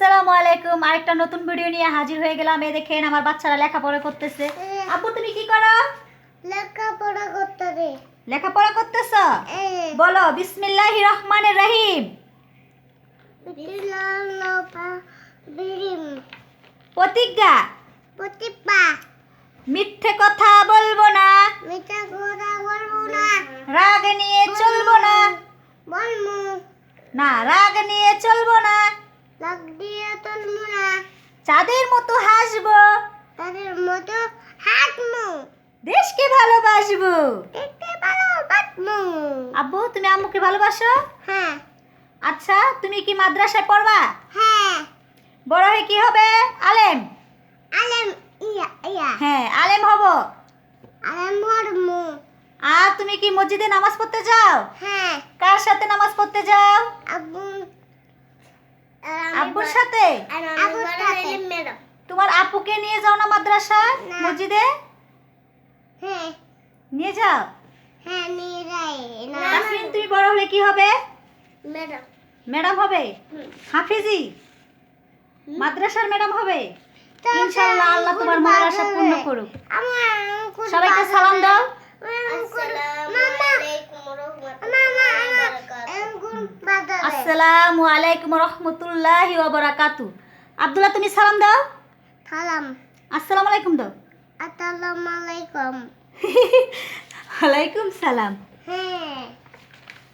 আসসালামু আলাইকুম। আরেকটা নতুন ভিডিও নিয়ে হাজির হয়ে গেলাম। এই দেখেন আমার বাচ্চারা লেখাপড়া করতেছে। আপু তুমি কি করো? লেখাপড়া করতেছে। লেখাপড়া করতেছ? বলো বিসমিল্লাহির রহমানির রহিম। প্রতিজ্ঞা প্রতিপা মিথ্যে কথা বলবো না, মিঠা কথা বলবো না, রাগ নিয়ে চলবো না, বলবো রাগ নিয়ে চলবো না, লাগ দিয়ে তুলবো না, চাঁদের মতো হাসবো, তাদের মতো হাঁটবো, দেশকে ভালোবাসবো। দেখতে ভালো বাটবো। আব্বু তুমি আম্মুকে ভালোবাসো? হ্যাঁ আচ্ছা তুমি কি মাদ্রাসায় পড়বা? হ্যাঁ বড় হয়ে কি হবে? আলেম? আলেম ইয়া ইয়া হ্যাঁ আলেম হব। আলেম হরমু। আর তুমি কি মসজিদে নামাজ পড়তে যাও? হ্যাঁ কার সাথে নামাজ পড়তে যাও? আব্বু আব্বুর সাথে? আব্বুর সাথে। তোমার আপুকে নিয়ে যাও না মাদ্রাসা না। মসজিদে? হ্যাঁ নিয়ে যাও। হ্যাঁ নিয়ে যাই না তাসমিন তুমি বড় হলে কি হবে? ম্যাডাম ম্যাডাম হবে? হাফিজি মাদ্রাসার ম্যাডাম হবে? ইনশাআল্লাহ আল্লাহ তোমার মনের আশা পূর্ণ করুক। সবাইকে সালাম দাও। আসসালামু আলাইকুম রহমতুল্লাহি ওয়া বারাকাতু। আব্দুল্লাহ তুমি সালাম দাও। সালাম আসসালামু আলাইকুম দাও। আসসালামু আলাইকুম। ওয়ালাইকুম সালাম। হ্যাঁ